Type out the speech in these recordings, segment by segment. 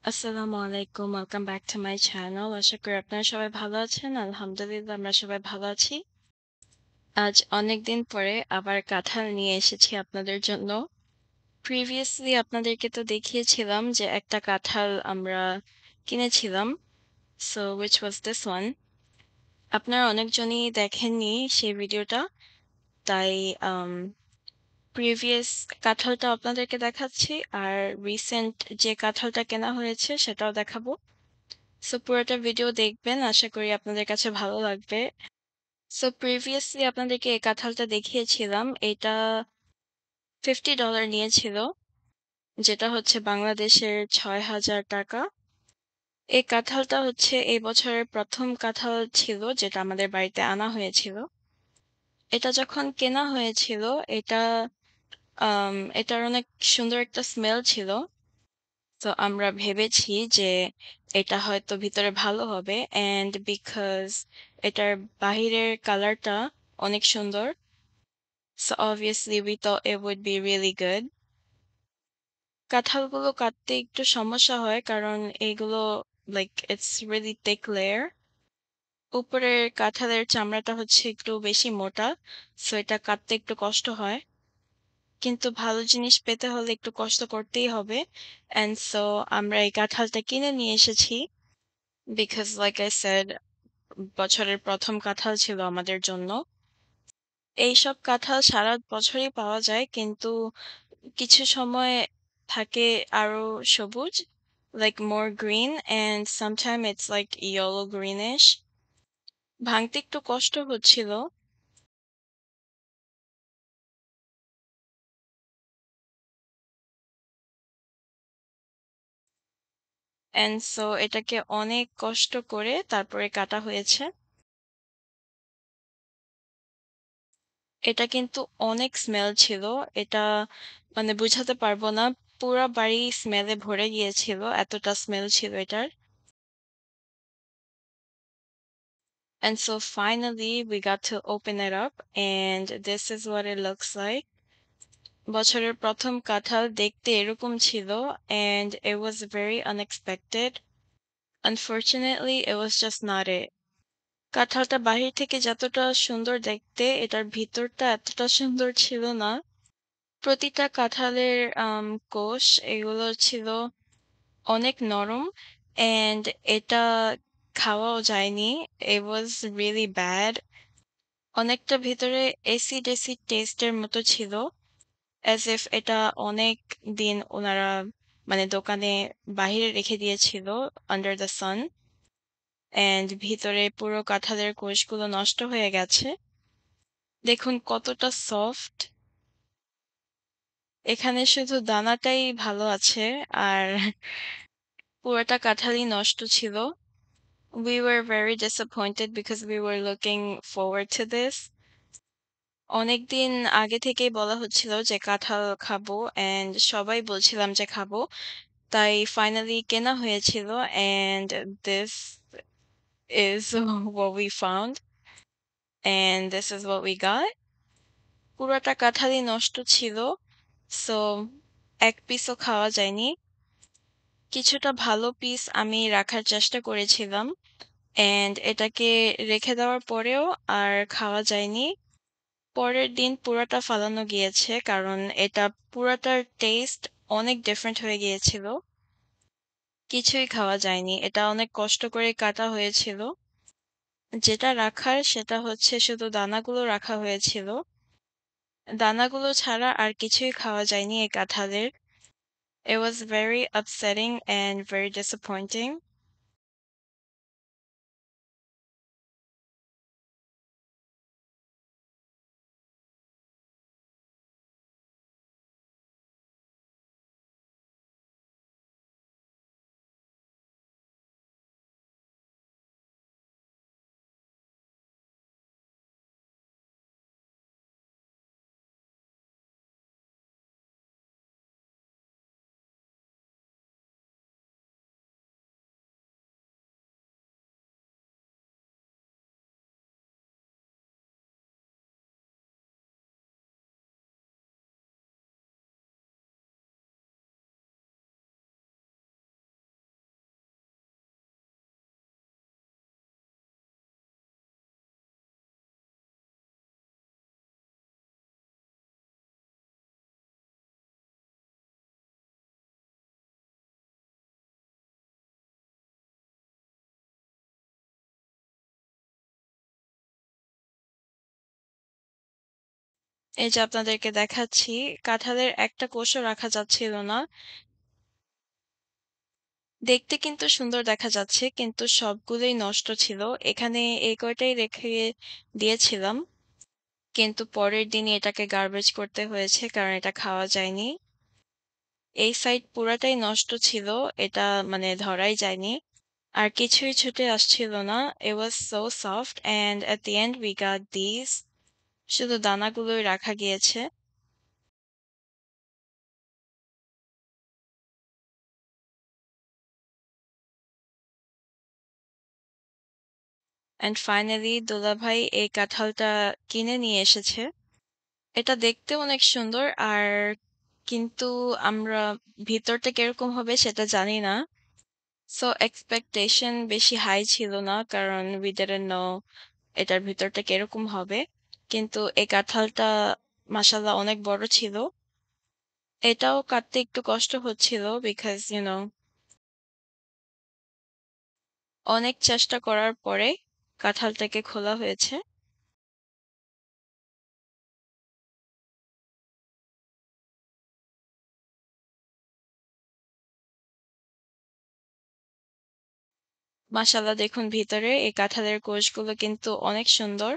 আসসালামু আলাইকুম। Welcome back to my channel. আশা করি আপনারা সবাই ভালো আছেন। আলহামদুলিল্লাহ আমরা সবাই ভালো আছি। আজ অনেকদিন পরে আবার কাঁঠাল নিয়ে এসেছি আপনাদের জন্য। প্রিভিয়াসলি আপনাদেরকে তো দেখিয়েছিলাম যে একটা কাঁঠাল আমরা কিনেছিলাম। So which was this one? আপনারা অনেকজনই দেখেননি সেই ভিডিওটা। তাই আম প্রিভিয়াস কাঁঠালটা আপনাদেরকে দেখাচ্ছি। আর রিসেন্ট যে কাঁঠালটা কেনা হয়েছে সেটাও দেখাবো। সো পুরোটা ভিডিও দেখবেন। আশা করি আপনাদের কাছে ভালো লাগবে। সো প্রিভিয়াসলি আপনাদেরকে এই কাঁঠালটা দেখিয়েছিলাম। এটা $50 নিয়েছিল। যেটা হচ্ছে বাংলাদেশের ৳৬,০০০। এই কাঁঠালটা হচ্ছে এই বছরের ১ম কাঁঠাল ছিল যেটা আমাদের বাড়িতে আনা হয়েছিল। এটা যখন কেনা হয়েছিল এটা এটার অনেক সুন্দর একটা স্মেল ছিল। তো আমরা ভেবেছি যে এটা হয়তো ভিতরে ভালো হবে অ্যান্ড বিকজ এটার বাহিরের কালারটা অনেক সুন্দর। So obviously we thought it would be really good. কাঁঠালগুলো কাটতে একটু সমস্যা হয় কারণ এগুলো it's really thick layer. উপরের কাঁঠালের চামড়াটা হচ্ছে একটু বেশি মোটা। সো এটা কাটতে একটু কষ্ট হয়। কিন্তু ভালো জিনিস পেতে হলে একটু কষ্ট করতেই হবে। অ্যান্ড সো আমরা এই কাঁঠালটা কিনে নিয়ে এসেছি। বিকজ লাইক I said বছরের ১ম কাঁঠাল ছিল আমাদের জন্য। এইসব কাঁঠাল সারা বছরই পাওয়া যায় কিন্তু কিছু সময় থাকে আরো সবুজ more green and sometime it's like yellow greenish. ভাঙতে একটু কষ্ট হচ্ছিল। and so এটাকে অনেক কষ্ট করে তারপরে কাটা হয়েছে। এটা কিন্তু অনেক স্মেল ছিল। এটা মানে বুঝাতে পারবো না। পুরা বাড়ি স্মেলে ভরে গিয়েছিল। এতটা স্মেল ছিল এটার। And so finally we got to open it up and this is what it looks like. বছরের ১ম কাঁঠাল দেখতে এরকম ছিল and it was very unexpected. Unfortunately, it was just not it. কাঁঠালটা বাহির থেকে যতটা সুন্দর দেখতে এটার ভিতরটা এতটা সুন্দর ছিল না। প্রতিটা কাঁঠালের কোষ এগুলো ছিল অনেক নরম and এটা খাওয়াও যায়নি। It was really bad. অনেকটা ভেতরে অ্যাসিড টেস্টের মতো ছিল। as if এটা অনেক দিন ওনারা মানে দোকানে বাহিরে রেখে দিয়েছিল under the sun and ভিতরে পুরো কাঁঠালের কোষগুলো নষ্ট হয়ে গেছে। দেখুন কতটা সফট। এখানে শুধু দানাটাই ভালো আছে আর পুরোটা কাঁঠালই নষ্ট ছিল। We were very disappointed because we were looking forward to this. অনেকদিন আগে থেকেই বলা হচ্ছিল যে কাঁঠাল খাবো অ্যান্ড সবাই বলছিলাম যে খাবো। তাই ফাইনালি কেনা হয়েছিল and this is what we found and this is what we got. পুরাটা কাঁঠালই নষ্ট ছিল। সো এক পিসও খাওয়া যায়নি। কিছুটা ভালো পিস আমি রাখার চেষ্টা করেছিলাম অ্যান্ড এটাকে রেখে দেওয়ার পরেও আর খাওয়া যায়নি। পরের দিন পুরাটা ফালানো গিয়েছে কারণ এটা পুরাটার টেস্ট অনেক ডিফারেন্ট হয়ে গিয়েছিল। কিছুই খাওয়া যায়নি। এটা অনেক কষ্ট করে কাটা হয়েছিল। যেটা রাখার সেটা হচ্ছে শুধু দানাগুলো রাখা হয়েছিল। দানাগুলো ছাড়া আর কিছুই খাওয়া যায়নি এই কাঁঠালের। It was very upsetting and very disappointing. এই যে আপনাদেরকে দেখাচ্ছি, কাঁঠালের একটা কোষও রাখা যাচ্ছিল না। দেখতে কিন্তু সুন্দর দেখা যাচ্ছে, কিন্তু সবগুলোই নষ্ট ছিল। এখানে এই কয়টাই রেখে দিয়েছিলাম। কিন্তু পরের দিনই এটাকে গার্বেজ করতে হয়েছে কারণ এটা খাওয়া যায়নি। এই সাইড পুরাটাই নষ্ট ছিল। এটা মানে ধরাই যায়নি। আর কিছুই ছুটে আসছিল না। It was so soft and at the end we got these. শুধু দানাগুলোই রাখা গিয়েছে। অ্যান্ড ফাইনালি দোলাভাই এই কাঁঠালটা কিনে নিয়ে এসেছে। এটা দেখতে অনেক সুন্দর আর কিন্তু আমরা ভিতরটা কিরকম হবে সেটা জানি না। সো এক্সপেকটেশন বেশি হাই ছিল না কারণ we didn't know এটার ভিতরটা কিরকম হবে। কিন্তু এই কাঁঠালটা মাশাআল্লাহ অনেক বড় ছিল। এটাও কাটতে একটু কষ্ট হচ্ছিল বিকজ অনেক চেষ্টা করার পরে কাঁঠালটাকে খোলা হয়েছে। মাশাআল্লাহ দেখুন ভিতরে এই কাঁঠালের কোষগুলো কিন্তু অনেক সুন্দর।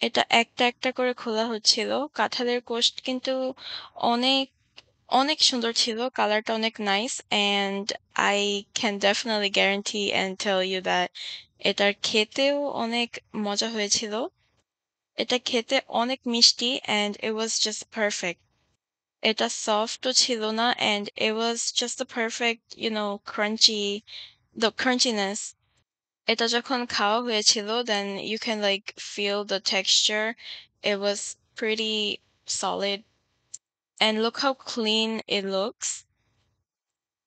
এটা একটা, একটা করে খোলা হচ্ছিল। কাঁঠালের কোষ কিন্তু অনেক, অনেক সুন্দর ছিল। কালারটা অনেক nice and I can definitely guarantee and tell you that এটার খেতেও অনেক মজা হয়েছিল। এটা খেতে অনেক মিষ্টি and it was just perfect. এটা সফটও ছিল না and it was just the perfect, crunchy, the crunchiness. এটা যখন খাওয়া হয়েছিল then you can like feel the texture. It was pretty solid and look how clean it looks.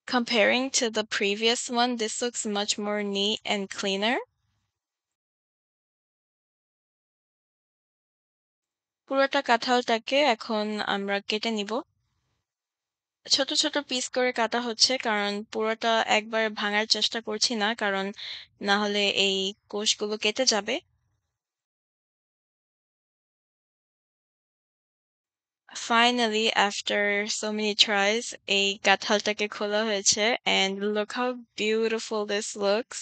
Comparing to the previous one, this looks much more neat and cleaner. পুরোটা কাঁঠালটাকে এখন আমরা কেটে নিব। ছোট, ছোট পিস করে কাটা হচ্ছে কারণ পুরোটা একবারে ভাঙার চেষ্টা করছি না কারণ না হলে এই কোষগুলো কেটে যাবে। Finally, after so many tries, এই কাঁঠালটাকে খোলা হয়েছে and look how beautiful this looks.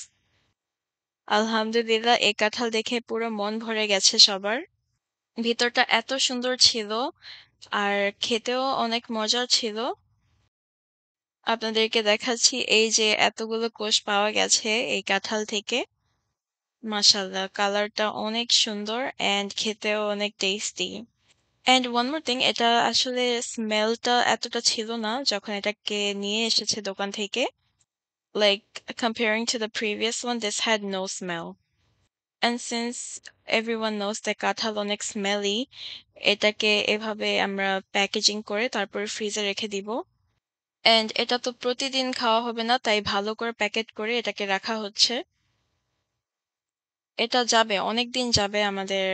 আলহামদুলিল্লাহ এই কাঁঠাল দেখে পুরো মন ভরে গেছে সবার। ভিতরটা এত সুন্দর ছিল আর খেতেও অনেক মজার ছিল। আপনাদেরকে দেখাচ্ছি এই যে এতগুলো কোষ পাওয়া গেছে এই কাঁঠাল থেকে। মাশাআল্লাহ কালারটা অনেক সুন্দর অ্যান্ড খেতেও অনেক tasty. And one more thing এটা আসলে স্মেলটা এতটা ছিল না যখন এটাকে নিয়ে এসেছে দোকান থেকে। Like comparing to the previous one, this had no smell. And since everyone knows that কাঁঠাল অনেক smelly, এটাকে এভাবে আমরা প্যাকেজিং করে তারপরে ফ্রিজে রেখে দিব। অ্যান্ড এটা তো প্রতিদিন খাওয়া হবে না তাই ভালো করে প্যাকেট করে এটাকে রাখা হচ্ছে। এটা যাবে অনেকদিন যাবে আমাদের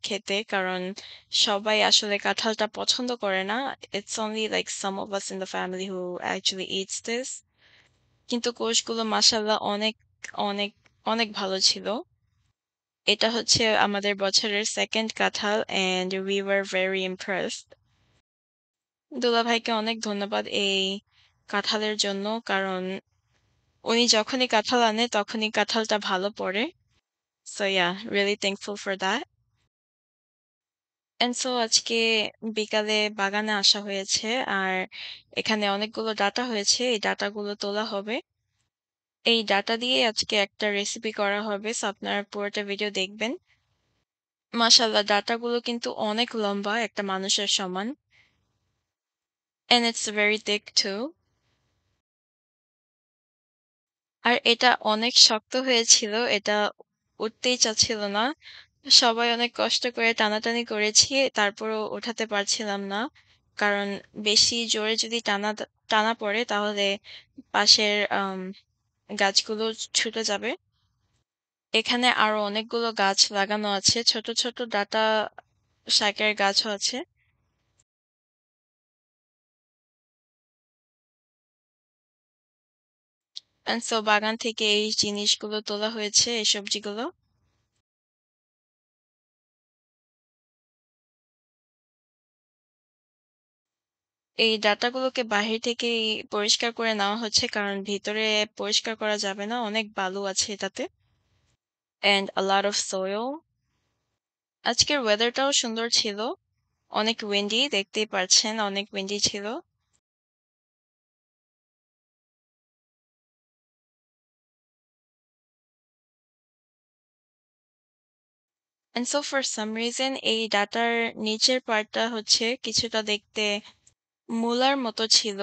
খেতে কারণ সবাই আসলে কাঁঠালটা পছন্দ করে না। It's only like some of us in the family who actually eats this. কিন্তু কোষগুলো মাশাআল্লাহ অনেক, অনেক, অনেক ভালো ছিল। এটা হচ্ছে আমাদের বছরের 2nd কাঁঠাল and we were very impressed. দুলাভাইকে অনেক ধন্যবাদ এই কাঁঠালের জন্য কারণ উনি যখনই কাঁঠাল আনে তখনই কাঁঠালটা ভালো পড়ে। So yeah, really thankful for that. And so আজকে বিকালে বাগানে আসা হয়েছে আর এখানে অনেকগুলো ডাটা হয়েছে। এই ডাটাগুলো তোলা হবে। এই ডাটা দিয়ে আজকে একটা রেসিপি করা হবে। সো আপনারা পুরোটা ভিডিও দেখবেন। মাশাআল্লাহ ডাটাগুলো কিন্তু অনেক লম্বা একটা মানুষের সমান। And it's very thick too. আর এটা অনেক শক্ত হয়েছিল। এটা উঠতেই চাচ্ছিল না। সবাই অনেক কষ্ট করে টানাটানি করেছি। তারপরেও ওঠাতে পারছিলাম না। কারণ বেশি জোরে যদি টানা পড়ে তাহলে পাশের গাছগুলো ছুটে যাবে। এখানে আরো অনেকগুলো গাছ লাগানো আছে। ছোট, ছোট ডাটা শাকের গাছও আছে। অ্যান্ড সো বাগান থেকে এই জিনিসগুলো তোলা হয়েছে, এই সবজিগুলো। এই ডাঁটাগুলোকে বাহির থেকেই পরিষ্কার করে নেওয়া হচ্ছে কারণ ভিতরে পরিষ্কার করা যাবে না। অনেক বালু আছে এটাতে and a lot of soil. আজকের ওয়েদারটাও সুন্দর ছিল। অনেক উইন্ডি দেখতেই পারছেন, অনেক উইন্ডি ছিল। And so for some reason এই ডাটার নিচের পার্টটা হচ্ছে কিছুটা দেখতে মূলার মতো ছিল।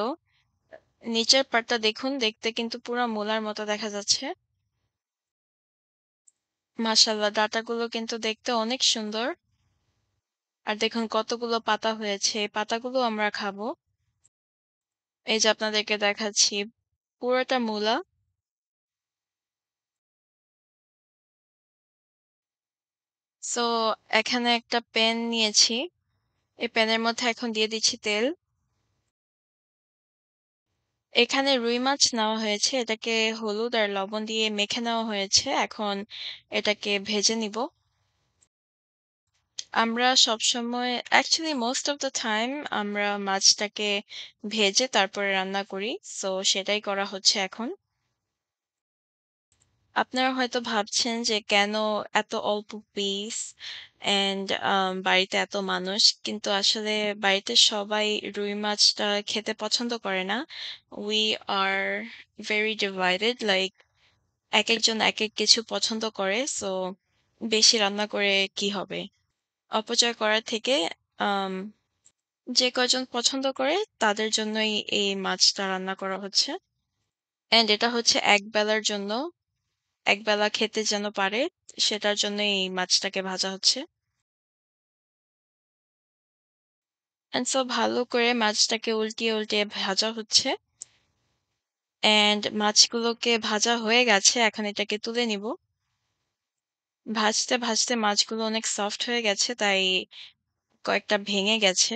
নিচের পার্টটা দেখুন, দেখতে কিন্তু পুরা মূলার মতো দেখা যাচ্ছে। মাশাআল্লাহ ডাটাগুলো কিন্তু দেখতে অনেক সুন্দর। আর দেখুন কতগুলো পাতা হয়েছে। এই পাতাগুলো আমরা খাবো। এই যে আপনাদেরকে দেখাচ্ছি পুরোটা মূলা। সো এখানে একটা প্যান নিয়েছি। এই প্যানের মধ্যে এখন দিয়ে দিচ্ছি তেল। এখানে রুই মাছ নেওয়া হয়েছে। এটাকে হলুদ আর লবণ দিয়ে মেখে নেওয়া হয়েছে। এখন এটাকে ভেজে নিব। আমরা সবসময় actually most of the time আমরা মাছটাকে ভেজে তারপরে রান্না করি। সো সেটাই করা হচ্ছে এখন। আপনারা হয়তো ভাবছেন যে কেন এত অল্প পিস অ্যান্ড বাড়িতে এত মানুষ। কিন্তু আসলে বাড়িতে সবাই রুই মাছটা খেতে পছন্দ করে না। We are very divided like একেকজন একেক কিছু পছন্দ করে। সো বেশি রান্না করে কি হবে? অপচয় করার থেকে আম যে কয়জন পছন্দ করে তাদের জন্যই এই মাছটা রান্না করা হচ্ছে। অ্যান্ড এটা হচ্ছে একবেলার জন্য। একবেলা খেতে যেন পারে সেটার জন্যই এই মাছটাকে ভাজা হচ্ছে। অ্যান্ড সো ভালো করে মাছটাকে উল্টিয়ে, উল্টিয়ে ভাজা হচ্ছে। অ্যান্ড মাছগুলোকে ভাজা হয়ে গেছে। এখন এটাকে তুলে নিব। ভাজতে, ভাজতে মাছগুলো অনেক সফট হয়ে গেছে তাই কয়েকটা ভেঙে গেছে।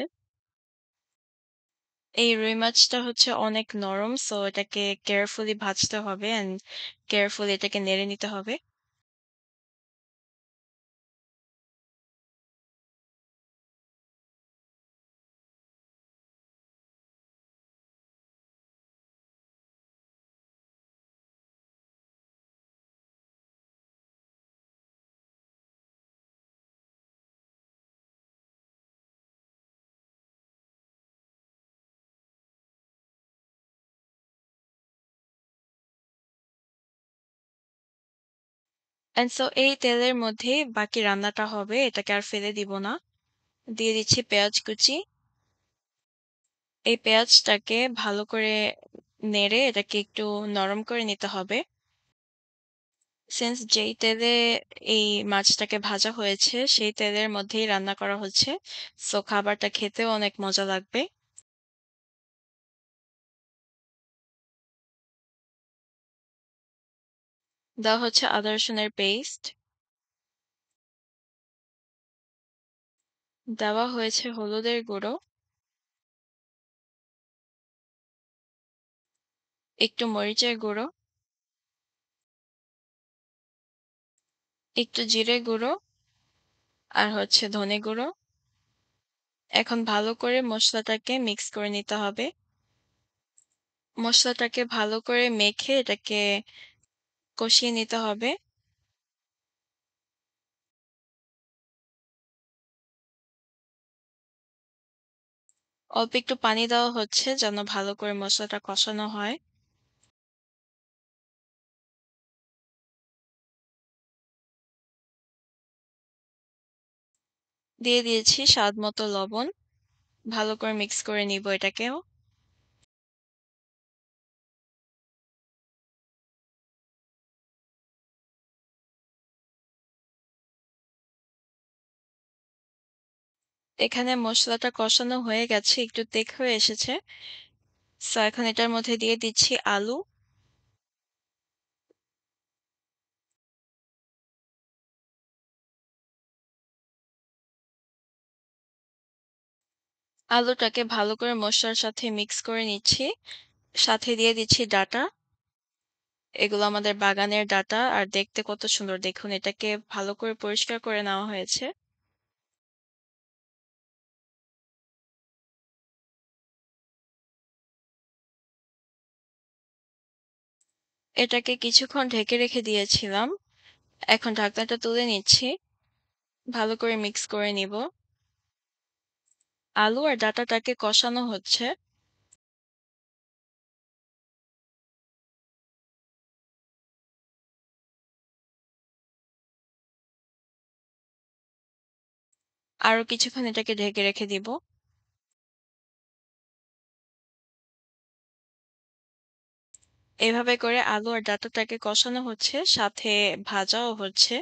এই রুই মাছটা হচ্ছে অনেক নরম। সো এটাকে কেয়ারফুলি ভাজতে হবে অ্যান্ড কেয়ারফুলি এটাকে নেড়ে নিতে হবে। অ্যান্ড সো এই তেলের মধ্যেই বাকি রান্নাটা হবে। এটাকে আর ফেলে দিব না। দিয়ে দিচ্ছি পেঁয়াজ কুচি। এই পেঁয়াজটাকে ভালো করে নেড়ে এটাকে একটু নরম করে নিতে হবে। সিন্স যেই তেলে এই মাছটাকে ভাজা হয়েছে সেই তেলের মধ্যেই রান্না করা হচ্ছে। সো খাবারটা খেতেও অনেক মজা লাগবে। দেওয়া হচ্ছে আদা রসুনের পেস্ট। দেওয়া হয়েছে হলুদের গুঁড়ো, একটু মরিচের গুঁড়ো, একটু জিরে গুঁড়ো আর হচ্ছে ধনে গুঁড়ো। এখন ভালো করে মসলাটাকে মিক্স করে নিতে হবে। মসলাটাকে ভালো করে মেখে এটাকে কষিয়ে নিতে হবে। অল্প একটু পানি দেওয়া হচ্ছে যেন ভালো করে মসলাটা কষানো হয়। দিয়ে দিয়েছি স্বাদ মতো লবণ। ভালো করে মিক্স করে নিব এটাকেও। এখানে মসলাটা কষানো হয়ে গেছে, একটু তেক হয়ে এসেছে। সো এখন এটার মধ্যে দিয়ে দিচ্ছি আলু। আলুটাকে ভালো করে মসলার সাথে মিক্স করে নিচ্ছি। সাথে দিয়ে দিচ্ছি ডাঁটা। এগুলো আমাদের বাগানের ডাঁটা আর দেখতে কত সুন্দর দেখুন। এটাকে ভালো করে পরিষ্কার করে নেওয়া হয়েছে। এটাকে কিছুক্ষণ ঢেকে রেখে দিয়েছিলাম। এখন ঢাকনাটা তুলে নিচ্ছি। ভালো করে মিক্স করে নিব। আলু আর ডাঁটাটাকে কষানো হচ্ছে। আরো কিছুক্ষণ এটাকে ঢেকে রেখে দিব। এভাবে করে আলু আর ডাঁটাটাকে কষানো হচ্ছে, সাথে ভাজাও হচ্ছে।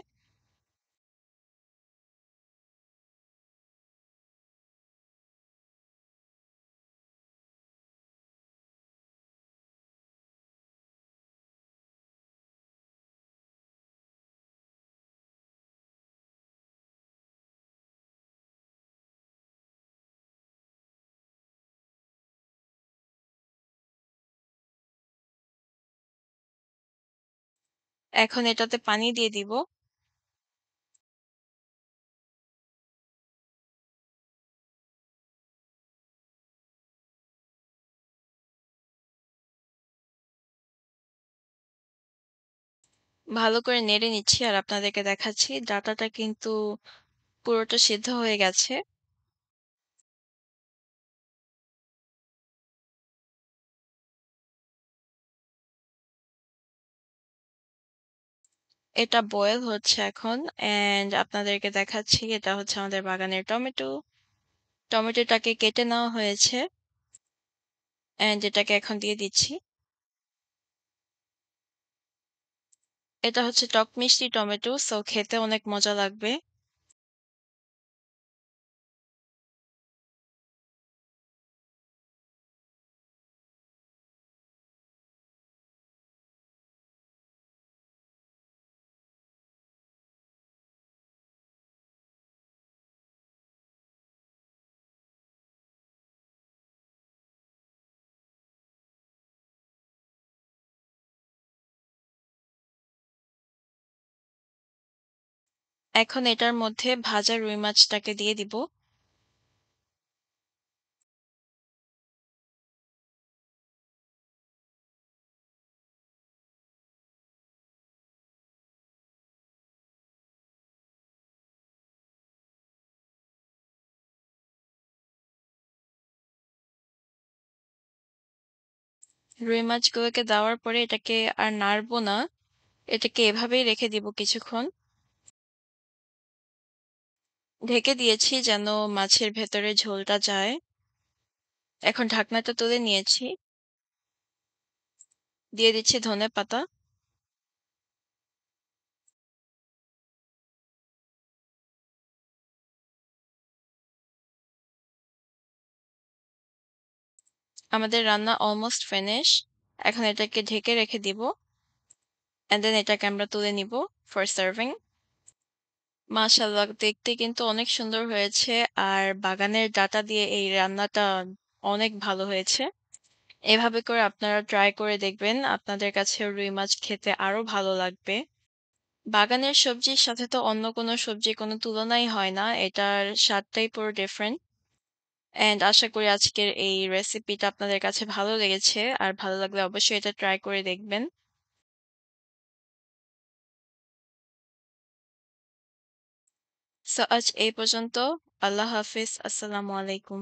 এখন এটাতে পানি দিয়ে দিব। ভালো করে নেড়ে নিচ্ছি আর আপনাদেরকে দেখাচ্ছি ডাঁটাটা কিন্তু পুরোটা সিদ্ধ হয়ে গেছে। এটা বয়েল হচ্ছে এখন অ্যান্ড আপনাদেরকে দেখাচ্ছি এটা হচ্ছে আমাদের বাগানের টমেটো। টমেটোটাকে কেটে নেওয়া হয়েছে অ্যান্ড এটাকে এখন দিয়ে দিচ্ছি। এটা হচ্ছে টক মিষ্টি টমেটো, সো খেতে অনেক মজা লাগবে। এখন এটার মধ্যে ভাজা রুই মাছটাকে দিয়ে দিব। রুই মাছগুলোকে দেওয়ার পরে এটাকে আর নাড়বো না। এটাকে এভাবেই রেখে দিব কিছুক্ষণ। ঢেকে দিয়েছি যেন মাছের ভেতরে ঝোলটা যায়। এখন ঢাকনাটা তুলে নিয়েছি। দিয়ে দিচ্ছি ধনেপাতা। আমাদের রান্না অলমোস্ট ফিনিশ। এখন এটাকে ঢেকে রেখে দিব। অ্যান্ড দেন এটাকে আমরা তুলে নিব ফর সার্ভিং। মাশাআল্লাহ দেখতে কিন্তু অনেক সুন্দর হয়েছে। আর বাগানের ডাটা দিয়ে এই রান্নাটা অনেক ভালো হয়েছে। এভাবে করে আপনারা ট্রাই করে দেখবেন। আপনাদের কাছেও রুই মাছ খেতে আরো ভালো লাগবে। বাগানের সবজির সাথে তো অন্য কোনো সবজির কোনো তুলনাই হয় না। এটার স্বাদটাই পুরো ডিফারেন্ট। অ্যান্ড আশা করি আজকের এই রেসিপিটা আপনাদের কাছে ভালো লেগেছে। আর ভালো লাগলে অবশ্যই এটা ট্রাই করে দেখবেন। সো আজ এই পর্যন্ত। আল্লাহ হাফিজ। আসসালামু আলাইকুম।